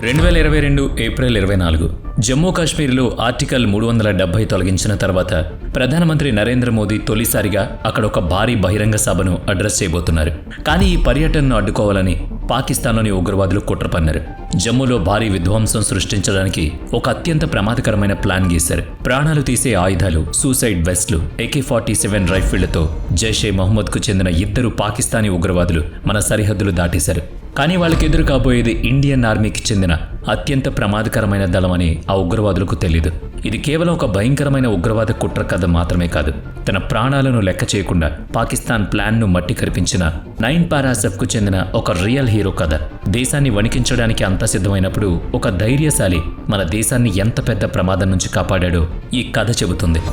2022 April 24 Jammu కాశ్మీర్లో article 370 తొలగించిన తర్వాత ప్రధానమంత్రి నరేంద్ర మోదీ తొలిసారిగా అక్కడ ఒక భారీ బహిరంగ సభను అడ్రస్ చేయబోతున్నారు. కానీ ఈ పర్యటనను అడ్డుకోవాలని పాకిస్తాన్లోని ఉగ్రవాదులు కుట్ర పన్నారు. జమ్మూలో భారీ విధ్వంసం సృష్టించడానికి ఒక అత్యంత ప్రమాదకరమైన ప్లాన్ గీశారు. ప్రాణాలు తీసే ఆయుధాలు, సూసైడ్ వెస్ట్లు, AK-47 రైఫిళ్లతో జైషే మహమ్మద్కు చెందిన 2 పాకిస్తానీ ఉగ్రవాదులు మన సరిహద్దులు దాటేశారు. కానీ వాళ్ళకి ఎదురు కాబోయేది ఇండియన్ ఆర్మీకి చెందిన అత్యంత ప్రమాదకరమైన దళమని ఆ ఉగ్రవాదులకు తెలీదు. ఇది కేవలం ఒక భయంకరమైన ఉగ్రవాద కుట్ర కథ మాత్రమే కాదు, తన ప్రాణాలను లెక్క చేయకుండా పాకిస్తాన్ ప్లాన్ను మట్టి కరిపించిన 9 పారాసఫ్కు చెందిన ఒక రియల్ హీరో కథ. దేశాన్ని వణికించడానికి అంతా సిద్ధమైనప్పుడు ఒక ధైర్యశాలి మన దేశాన్ని ఎంత పెద్ద ప్రమాదం నుంచి కాపాడాడో ఈ కథ చెబుతుంది.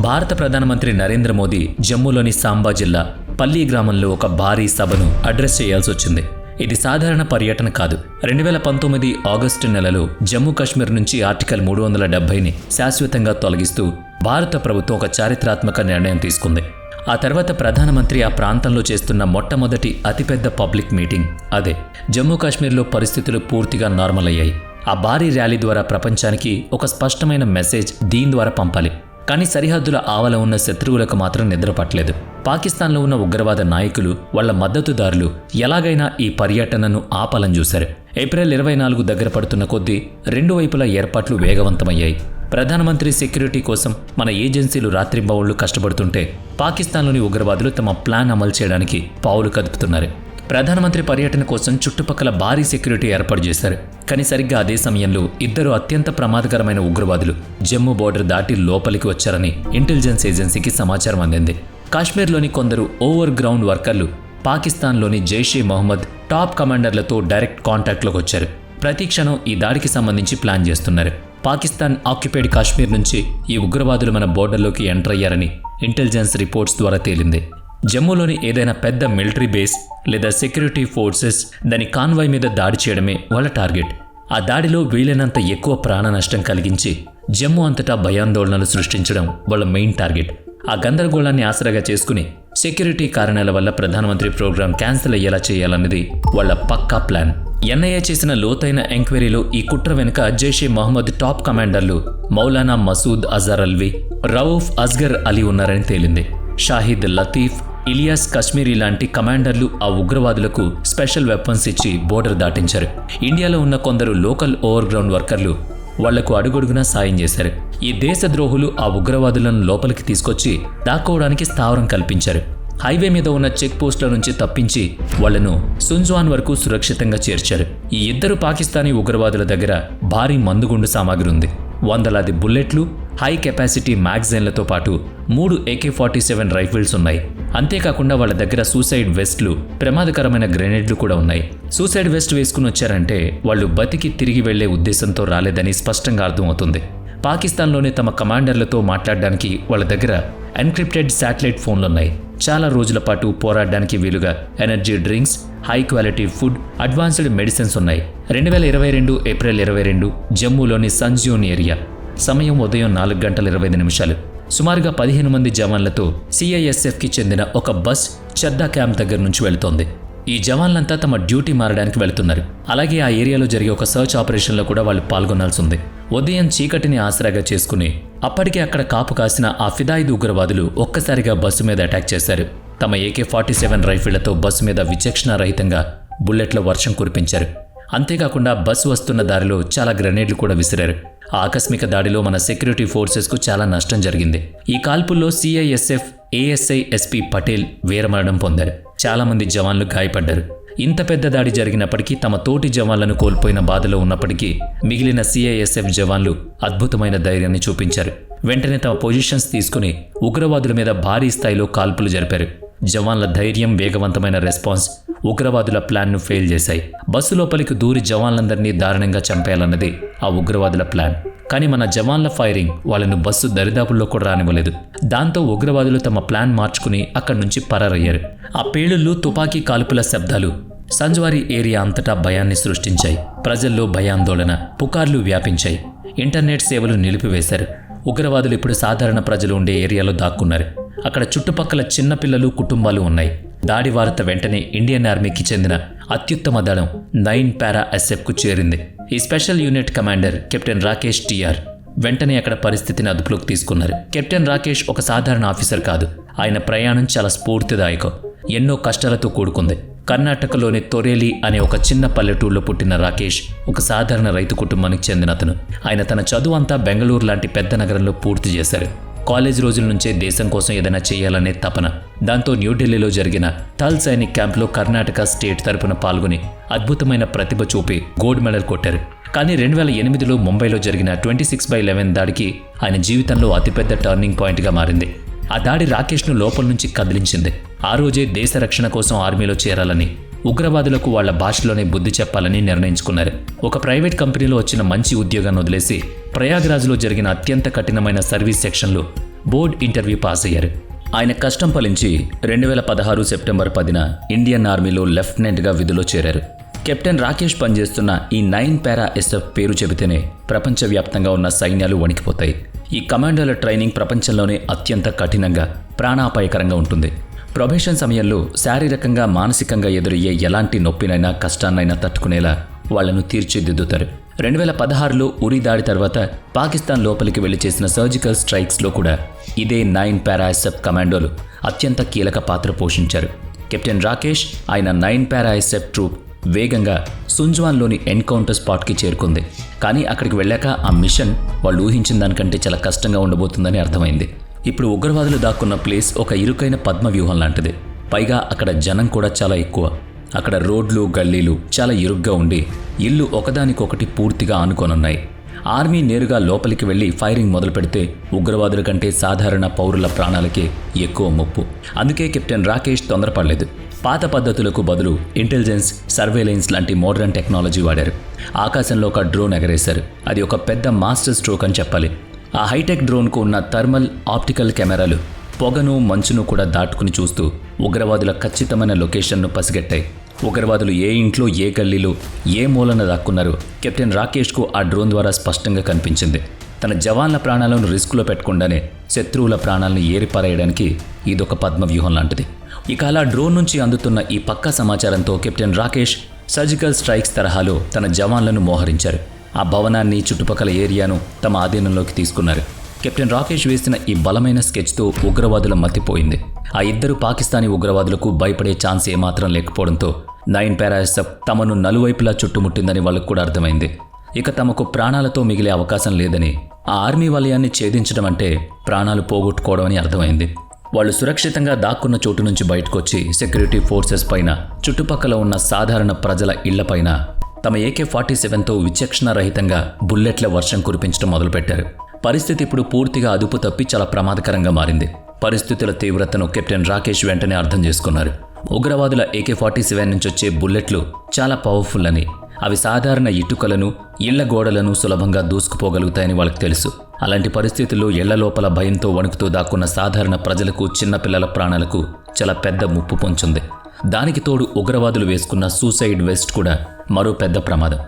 భారత ప్రధానమంత్రి నరేంద్ర మోదీ జమ్మూలోని సాంబా జిల్లా పల్లీ గ్రామంలో ఒక భారీ సభను అడ్రస్ చేయాల్సి వచ్చింది. ఇది సాధారణ పర్యటన కాదు. 2019 ఆగస్టు నెలలో జమ్మూ కాశ్మీర్ నుంచి ఆర్టికల్ 370ని శాశ్వతంగా తొలగిస్తూ భారత ప్రభుత్వం ఒక చారిత్రాత్మక నిర్ణయం తీసుకుంది. ఆ తర్వాత ప్రధానమంత్రి ఆ ప్రాంతంలో చేస్తున్న మొట్టమొదటి అతిపెద్ద పబ్లిక్ మీటింగ్ అదే. జమ్మూ కాశ్మీర్లో పరిస్థితులు పూర్తిగా నార్మల్ అయ్యాయి. ఆ భారీ ర్యాలీ ద్వారా ప్రపంచానికి ఒక స్పష్టమైన మెసేజ్ దీని ద్వారా పంపాలి. కానీ సరిహద్దుల ఆవల ఉన్న శత్రువులకు మాత్రం నిద్రపట్టలేదు. పాకిస్తాన్లో ఉన్న ఉగ్రవాద నాయకులు, వాళ్ల మద్దతుదారులు ఎలాగైనా ఈ పర్యటనను ఆపాలని చూశారు. ఏప్రిల్ 24 దగ్గర పడుతున్న కొద్దీ 2 వైపుల ఏర్పాట్లు వేగవంతమయ్యాయి. ప్రధానమంత్రి సెక్యూరిటీ కోసం మన ఏజెన్సీలు రాత్రింబవళ్లు కష్టపడుతుంటే పాకిస్తాన్లోని ఉగ్రవాదులు తమ ప్లాన్ అమలు చేయడానికి పావులు కదుపుతున్నారు. ప్రధానమంత్రి పర్యటన కోసం చుట్టుపక్కల భారీ సెక్యూరిటీ ఏర్పాటు చేశారు. కానీ సరిగ్గా అదే సమయంలో 2 అత్యంత ప్రమాదకరమైన ఉగ్రవాదులు జమ్మూ బోర్డర్ దాటి లోపలికి వచ్చారని ఇంటెలిజెన్స్ ఏజెన్సీకి సమాచారం అందింది. కాశ్మీర్లోని కొందరు ఓవర్ గ్రౌండ్ వర్కర్లు పాకిస్తాన్లోని జైషే మహమ్మద్ టాప్ కమాండర్లతో డైరెక్ట్ కాంటాక్ట్లోకి వచ్చారు. ప్రతి క్షణం ఈ దాడికి సంబంధించి ప్లాన్ చేస్తున్నారు. పాకిస్తాన్ ఆక్యుపైడ్ కాశ్మీర్ నుంచి ఈ ఉగ్రవాదులు మన బోర్డర్లోకి ఎంటర్ అయ్యారని ఇంటెలిజెన్స్ రిపోర్ట్స్ ద్వారా తేలింది. జమ్మూలోని ఏదైనా పెద్ద మిలిటరీ బేస్ లేదా సెక్యూరిటీ ఫోర్సెస్ దాని కాన్వాయ్ మీద దాడి చేయడమే వాళ్ళ టార్గెట్. ఆ దాడిలో వీలైనంత ఎక్కువ ప్రాణ నష్టం కలిగించి జమ్మూ అంతటా భయాందోళనలు సృష్టించడం వాళ్ళ మెయిన్ టార్గెట్. ఆ గందరగోళాన్ని ఆసరాగా చేసుకుని సెక్యూరిటీ కారణాల వల్ల ప్రధానమంత్రి ప్రోగ్రాం క్యాన్సిల్ అయ్యేలా చేయాలన్నది వాళ్ళ పక్కా ప్లాన్. ఎన్ఐఏ చేసిన లోతైన ఎంక్వైరీలో ఈ కుట్ర వెనుక జైషే మహమ్మద్ టాప్ కమాండర్లు మౌలానా మసూద్ అజర్ అల్వి, రవూఫ్ అస్గర్ అలీ ఉన్నారని తేలింది. షాహిద్ లతీఫ్, ఇలియాస్ కశ్మీరీ లాంటి కమాండర్లు ఆ ఉగ్రవాదులకు స్పెషల్ వెపన్స్ ఇచ్చి బోర్డర్ దాటించారు. ఇండియాలో ఉన్న కొందరు లోకల్ ఓవర్ గ్రౌండ్ వర్కర్లు వాళ్లకు అడుగడుగునా సాయం చేశారు. ఈ దేశద్రోహులు ఆ ఉగ్రవాదులను లోపలికి తీసుకొచ్చి దాక్కోవడానికి స్థావరం కల్పించారు. హైవే మీద ఉన్న చెక్ పోస్టుల నుంచి తప్పించి వాళ్లను సుంజ్వాన్ వరకు సురక్షితంగా చేర్చారు. ఈ 2 పాకిస్తానీ ఉగ్రవాదుల దగ్గర భారీ మందుగుండు సామాగ్రి ఉంది. వందలాది బుల్లెట్లు, హై కెపాసిటీ మ్యాగజైన్లతో పాటు 3 AK-47 రైఫిల్స్ ఉన్నాయి. అంతేకాకుండా వాళ్ళ దగ్గర సూసైడ్ వెస్ట్లు, ప్రమాదకరమైన గ్రెనేడ్లు కూడా ఉన్నాయి. సూసైడ్ వెస్ట్ వేసుకుని వచ్చారంటే వాళ్ళు బతికి తిరిగి వెళ్లే ఉద్దేశంతో రాలేదని స్పష్టంగా అర్థమవుతుంది. పాకిస్తాన్లోనే తమ కమాండర్లతో మాట్లాడడానికి వాళ్ళ దగ్గర ఎన్క్రిప్టెడ్ శాటిలైట్ ఫోన్లున్నాయి. చాలా రోజుల పాటు పోరాడడానికి వీలుగా energy drinks, high quality food, advanced medicines ఉన్నాయి. 2022 ఏప్రిల్ 22 జమ్మూలోని సంజ్యూన్ ఏరియా. సమయం ఉదయం 4:25. సుమారుగా 15 మంది జవాన్లతో CISFకి చెందిన ఒక బస్ చద్దా క్యాంప్ దగ్గర నుంచి వెళుతోంది. ఈ జవాన్లంతా తమ డ్యూటీ మారడానికి వెళుతున్నారు. అలాగే ఆ ఏరియాలో జరిగే ఒక సర్చ్ ఆపరేషన్లో కూడా వాళ్ళు పాల్గొనాల్సి ఉంది. ఉదయం చీకటిని ఆసరాగా చేసుకుని అప్పటికే అక్కడ కాపు కాసిన ఆ ఫిదాయిద్ ఉగ్రవాదులు ఒక్కసారిగా బస్సు మీద అటాక్ చేశారు. తమ AK-47 రైఫిళ్లతో బస్సు మీద విచక్షణారహితంగా బుల్లెట్ల వర్షం కురిపించారు. అంతేకాకుండా బస్సు వస్తున్న దారిలో చాలా గ్రెనేడ్లు కూడా విసిరారు. ఆ ఆకస్మిక దాడిలో మన సెక్యూరిటీ ఫోర్సెస్కు చాలా నష్టం జరిగింది. ఈ కాల్పుల్లో CISF ASI SP పటేల్ వీరమరణం పొందారు. చాలా మంది జవాన్లు గాయపడ్డారు. ఇంత పెద్ద దాడి జరిగినప్పటికీ తమ తోటి జవాన్లను కోల్పోయిన బాధలో ఉన్నప్పటికీ మిగిలిన CISF జవాన్లు అద్భుతమైన ధైర్యాన్ని చూపించారు. వెంటనే తమ పొజిషన్స్ తీసుకుని ఉగ్రవాదుల మీద భారీ స్థాయిలో కాల్పులు జరిపారు. జవాన్ల ధైర్యం, వేగవంతమైన రెస్పాన్స్ ఉగ్రవాదుల ప్లాన్ను ఫెయిల్ చేశాయి. బస్సు లోపలికి దూరి జవాన్లందరినీ దారుణంగా చంపేయాలన్నది ఆ ఉగ్రవాదుల ప్లాన్. కానీ మన జవాన్ల ఫైరింగ్ వాళ్ళను బస్సు దరిదాపుల్లో కూడా రానివ్వలేదు. దాంతో ఉగ్రవాదులు తమ ప్లాన్ మార్చుకుని అక్కడి నుంచి పరారయ్యారు. ఆ పేలుళ్లు, తుపాకీ కాల్పుల శబ్దాలు సంజ్వారీ ఏరియా అంతటా భయాన్ని సృష్టించాయి. ప్రజల్లో భయాందోళన, పుకార్లు వ్యాపించాయి. ఇంటర్నెట్ సేవలు నిలిపివేశారు. ఉగ్రవాదులు ఇప్పుడు సాధారణ ప్రజలు ఉండే ఏరియాలో దాక్కున్నారు. అక్కడ చుట్టుపక్కల చిన్నపిల్లలు, కుటుంబాలు ఉన్నాయి. దాడి వార్త వెంటనే ఇండియన్ ఆర్మీకి చెందిన అత్యుత్తమ దళం 9 పారా ఎస్ఎఫ్కు చేరింది. ఈ special unit commander captain Rakesh TR వెంటనే అక్కడ పరిస్థితిని అదుపులోకి తీసుకున్నారు. కెప్టెన్ రాకేష్ ఒక సాధారణ ఆఫీసర్ కాదు. ఆయన ప్రయాణం చాలా స్ఫూర్తిదాయకం. ఎన్నో కష్టాలతో కూడుకుంది. కర్ణాటకలోని తొరేలి అనే ఒక చిన్న పల్లెటూరులో పుట్టిన రాకేష్ ఒక సాధారణ రైతు కుటుంబానికి చెందిన అతను. ఆయన తన చదువు అంతా బెంగళూరు లాంటి పెద్ద నగరంలో పూర్తి చేశారు. కాలేజ్ రోజుల నుంచే దేశం కోసం ఏదైనా చేయాలనే తపన. దాంతో న్యూఢిల్లీలో జరిగిన థల్ సైనిక్ క్యాంప్లో కర్ణాటక స్టేట్ తరపున పాల్గొని అద్భుతమైన ప్రతిభ చూపి గోల్డ్ మెడల్ కొట్టారు. కానీ 2008లో ముంబైలో జరిగిన 26/11 దాడికి ఆయన జీవితంలో అతిపెద్ద టర్నింగ్ పాయింట్గా మారింది. ఆ దాడి రాకేష్ను లోపల నుంచి కదిలించింది. ఆ రోజే దేశ రక్షణ కోసం ఆర్మీలో చేరాలని, ఉగ్రవాదులకు వాళ్ల భాషలోనే బుద్ధి చెప్పాలని నిర్ణయించుకున్నారు. ఒక ప్రైవేట్ కంపెనీలో వచ్చిన మంచి ఉద్యోగాన్ని వదిలేసి ప్రయాగ్రాజ్లో జరిగిన అత్యంత కఠినమైన సర్వీస్ సెక్షన్లో బోర్డ్ ఇంటర్వ్యూ పాస్ అయ్యారు. ఆయన కష్టం ఫలించి 2016 సెప్టెంబర్ 10న ఇండియన్ ఆర్మీలో లెఫ్టినెంట్గా విధులో చేరారు. కెప్టెన్ రాకేష్ పనిచేస్తున్న ఈ 9 పారా ఎస్ఎఫ్ పేరు చెబితేనే ప్రపంచవ్యాప్తంగా ఉన్న సైన్యాలు వణికిపోతాయి. ఈ కమాండోల ట్రైనింగ్ ప్రపంచంలోనే అత్యంత కఠినంగా, ప్రాణాపాయకరంగా ఉంటుంది. ప్రొబేషన్ సమయంలో శారీరకంగా, మానసికంగా ఎదురయ్యే ఎలాంటి నొప్పినైనా, కష్టాన్నైనా తట్టుకునేలా వాళ్లను తీర్చిదిద్దుతారు. 2016లో ఉరి దాడి తర్వాత పాకిస్తాన్ లోపలికి వెళ్లి చేసిన సర్జికల్ స్ట్రైక్స్లో కూడా ఇదే 9 పారా ఎస్ఎఫ్ కమాండోలు అత్యంత కీలక పాత్ర పోషించారు. కెప్టెన్ రాకేష్ ఆయన 9 పారా ఎస్ఎఫ్ ట్రూప్ వేగంగా సుంజ్వాన్లోని ఎన్కౌంటర్ స్పాట్కి చేరుకుంది. కానీ అక్కడికి వెళ్ళాక ఆ మిషన్ వాళ్ళు ఊహించిన దానికంటే చాలా కష్టంగా ఉండబోతుందని అర్థమైంది. ఇప్పుడు ఉగ్రవాదులు దాక్కున్న ప్లేస్ ఒక ఇరుకైన పద్మ వ్యూహం లాంటిది. పైగా అక్కడ జనం కూడా చాలా ఎక్కువ. అక్కడ రోడ్లు, గల్లీలు చాలా ఇరుగ్గా ఉండి ఇల్లు ఒకదానికొకటి పూర్తిగా ఆనుకొనున్నాయి. ఆర్మీ నేరుగా లోపలికి వెళ్లి ఫైరింగ్ మొదలు పెడితే ఉగ్రవాదుల కంటే సాధారణ పౌరుల ప్రాణాలకే ఎక్కువ ముప్పు. అందుకే కెప్టెన్ రాకేష్ తొందరపడలేదు. పాత పద్ధతులకు బదులు ఇంటెలిజెన్స్, సర్వేలెన్స్ లాంటి మోడర్న్ టెక్నాలజీ వాడారు. ఆకాశంలో ఒక డ్రోన్ ఎగరేశారు. అది ఒక పెద్ద మాస్టర్ స్ట్రోక్ అని చెప్పాలి. ఆ హైటెక్ డ్రోన్కు ఉన్న థర్మల్, ఆప్టికల్ కెమెరాలు పొగను, మంచును కూడా దాటుకుని చూస్తూ ఉగ్రవాదుల ఖచ్చితమైన లొకేషన్ను పసిగట్టాయి. ఉగ్రవాదులు ఏ ఇంట్లో, ఏ గల్లీలో, ఏ మూలన దాక్కున్నారు కెప్టెన్ రాకేష్కు ఆ డ్రోన్ ద్వారా స్పష్టంగా కనిపించింది. తన జవాన్ల ప్రాణాలను రిస్కులో పెట్టకుండానే శత్రువుల ప్రాణాలను ఏరిపారేయడానికి ఇదొక పద్మవ్యూహం లాంటిది. ఇక అలా డ్రోన్ నుంచి అందుతున్న ఈ పక్కా సమాచారంతో కెప్టెన్ రాకేష్ సర్జికల్ స్ట్రైక్స్ తరహాలో తన జవాన్లను మోహరించారు. ఆ భవనాన్ని, చుట్టుపక్కల ఏరియాను తమ ఆధీనంలోకి తీసుకున్నారు. కెప్టెన్ రాకేష్ వేసిన ఈ బలమైన స్కెచ్తో ఉగ్రవాదుల మతిపోయింది. ఆ ఇద్దరు పాకిస్తానీ ఉగ్రవాదులకు భయపడే ఛాన్స్ ఏమాత్రం లేకపోవడంతో 9 పారా ఎస్ఎఫ్ తమను నలువైపులా చుట్టుముట్టిందని వాళ్ళకు కూడా అర్థమైంది. ఇక తమకు ప్రాణాలతో మిగిలే అవకాశం లేదని, ఆ ఆర్మీ వలయాన్ని ఛేదించడం అంటే ప్రాణాలు పోగొట్టుకోవడం అని అర్థమైంది. వాళ్ళు సురక్షితంగా దాక్కున్న చోటు నుంచి బయటకొచ్చి సెక్యూరిటీ ఫోర్సెస్ పైన, చుట్టుపక్కల ఉన్న సాధారణ ప్రజల ఇళ్లపైన తమ AK-47తో విచక్షణారహితంగా బుల్లెట్ల వర్షం కురిపించడం మొదలుపెట్టారు. పరిస్థితి ఇప్పుడు పూర్తిగా అదుపు తప్పి చాలా ప్రమాదకరంగా మారింది. పరిస్థితుల తీవ్రతను కెప్టెన్ రాకేష్ వెంటనే అర్థం చేసుకున్నారు. ఉగ్రవాదుల AK-47 నుంచి వచ్చే బుల్లెట్లు చాలా పవర్ఫుల్ అని, అవి సాధారణ ఇటుకలను, ఇళ్ల గోడలను సులభంగా దూసుకుపోగలుగుతాయని వాళ్ళకి తెలుసు. అలాంటి పరిస్థితుల్లో ఇళ్ల లోపల భయంతో వణుకుతూ దాక్కున్న సాధారణ ప్రజలకు, చిన్నపిల్లల ప్రాణాలకు చాలా పెద్ద ముప్పు పొంచుంది. దానికి తోడు ఉగ్రవాదులు వేసుకున్న సూసైడ్ వెస్ట్ కూడా మరో పెద్ద ప్రమాదం.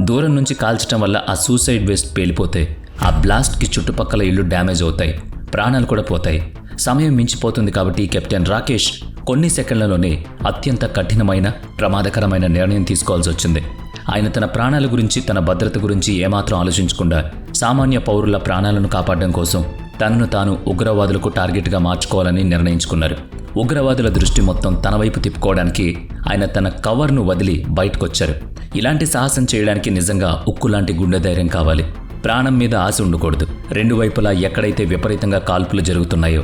దూరం నుంచి కాల్చడం వల్ల ఆ సూసైడ్ వెస్ట్ పేలిపోతే ఆ బ్లాస్ట్కి చుట్టుపక్కల ఇళ్లు డ్యామేజ్ అవుతాయి, ప్రాణాలు కూడా పోతాయి. సమయం మించిపోతుంది. కాబట్టి కెప్టెన్ రాకేష్ కొన్ని సెకండ్లలోనే అత్యంత కఠినమైన, ప్రమాదకరమైన నిర్ణయం తీసుకోవాల్సి వచ్చింది. ఆయన తన ప్రాణాల గురించి, తన భద్రత గురించి ఏమాత్రం ఆలోచించకుండా సామాన్య పౌరుల ప్రాణాలను కాపాడడం కోసం తనను తాను ఉగ్రవాదులకు టార్గెట్గా మార్చుకోవాలని నిర్ణయించుకున్నారు. ఉగ్రవాదుల దృష్టి మొత్తం తన వైపు తిప్పుకోవడానికి ఆయన తన కవర్ను వదిలి బయటకొచ్చారు. ఇలాంటి సాహసం చేయడానికి నిజంగా ఉక్కులాంటి గుండె ధైర్యం కావాలి. ప్రాణం మీద ఆశ ఉండకూడదు. రెండు వైపులా ఎక్కడైతే విపరీతంగా కాల్పులు జరుగుతున్నాయో,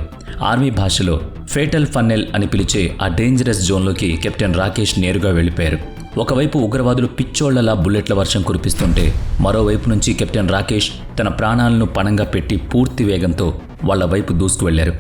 ఆర్మీ భాషలో ఫేటల్ ఫన్నెల్ అని పిలిచే ఆ డేంజరస్ జోన్లోకి కెప్టెన్ రాకేష్ నేరుగా వెళ్ళిపోయారు. ఒకవైపు ఉగ్రవాదులు పిచ్చోళ్లలా బుల్లెట్ల వర్షం కురిపిస్తుంటే, మరోవైపు నుంచి కెప్టెన్ రాకేష్ తన ప్రాణాలను పణంగా పెట్టి పూర్తి వేగంతో వాళ్ల వైపు దూసుకు వెళ్లారు.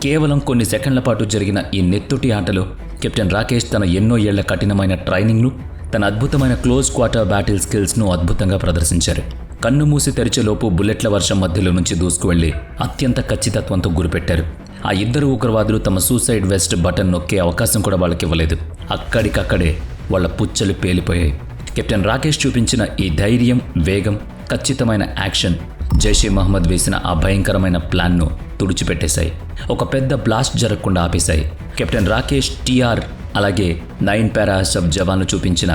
కేవలం కొన్ని సెకండ్ల పాటు జరిగిన ఈ నెత్తుటి ఆటలో కెప్టెన్ రాకేష్ తన ఎన్నో ఏళ్ల కఠినమైన ట్రైనింగ్ను, తన అద్భుతమైన క్లోజ్ క్వార్టర్ బ్యాటిల్ స్కిల్స్ను అద్భుతంగా ప్రదర్శించారు. కన్ను మూసి తెరిచేలోపు బుల్లెట్ల వర్షం మధ్యలో నుంచి దూసుకువెళ్లి అత్యంత ఖచ్చితత్వంతో గురిపెట్టారు. ఆ ఇద్దరు ఉగ్రవాదులు తమ సూసైడ్ వెస్ట్ బటన్ నొక్కే అవకాశం కూడా వాళ్ళకి ఇవ్వలేదు. అక్కడికక్కడే వాళ్ల పుచ్చలు పేలిపోయాయి. కెప్టెన్ రాకేష్ చూపించిన ఈ ధైర్యం, వేగం, ఖచ్చితమైన యాక్షన్ జైషే మహమ్మద్ వేసిన ఆ భయంకరమైన ప్లాన్ను తుడిచిపెట్టేశాయి. ఒక పెద్ద బ్లాస్ట్ జరగకుండా ఆపేశాయి. కెప్టెన్ రాకేష్ టిఆర్ అలాగే 9 పారాఎస్ఎఫ్ జవాన్లు చూపించిన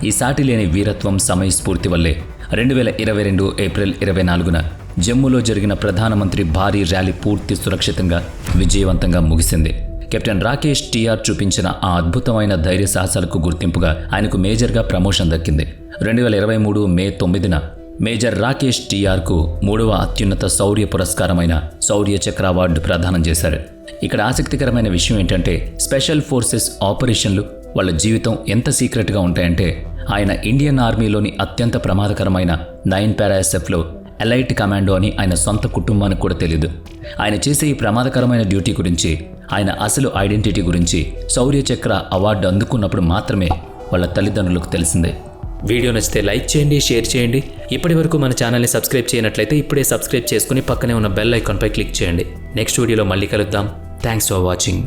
ఈ సాటిలేని వీరత్వం సమయస్ఫూర్తి వల్లే 2022 ఏప్రిల్ 24న జమ్మూలో జరిగిన ప్రధానమంత్రి భారీ ర్యాలీ పూర్తి సురక్షితంగా విజయవంతంగా ముగిసింది. కెప్టెన్ రాకేష్ టీఆర్ చూపించిన ఆ అద్భుతమైన ధైర్య సాహసాలకు గుర్తింపుగా ఆయనకు మేజర్గా ప్రమోషన్ దక్కింది. 2023 మే 9న మేజర్ రాకేష్ టీఆర్కు 3వ అత్యున్నత శౌర్య పురస్కారమైన శౌర్య చక్ర అవార్డు ప్రదానం చేశారు. ఇక్కడ ఆసక్తికరమైన విషయం ఏంటంటే స్పెషల్ ఫోర్సెస్ ఆపరేషన్లు వాళ్ళ జీవితం ఎంత సీక్రెట్గా ఉంటాయంటే ఆయన ఇండియన్ ఆర్మీలోని అత్యంత ప్రమాదకరమైన 9 పారాఎస్ఎఫ్లో ఎలైట్ కమాండో అని ఆయన సొంత కుటుంబానికి కూడా తెలియదు. ఆయన చేసే ఈ ప్రమాదకరమైన డ్యూటీ గురించి, ఆయన అసలు ఐడెంటిటీ గురించి శౌర్య చక్ర అవార్డు అందుకున్నప్పుడు మాత్రమే వాళ్ళ తల్లిదండ్రులకు తెలిసిందే. వీడియో నచ్చితే లైక్ చేయండి, షేర్ చేయండి. ఇప్పటి వరకు మన ఛానల్ని సబ్స్క్రైబ్ చేయనట్లయితే ఇప్పుడే సబ్స్క్రైబ్ చేసుకుని పక్కనే ఉన్న బెల్ ఐకాన్పై క్లిక్ చేయండి. నెక్స్ట్ వీడియోలో మళ్ళీ కలుద్దాం. Thanks for watching.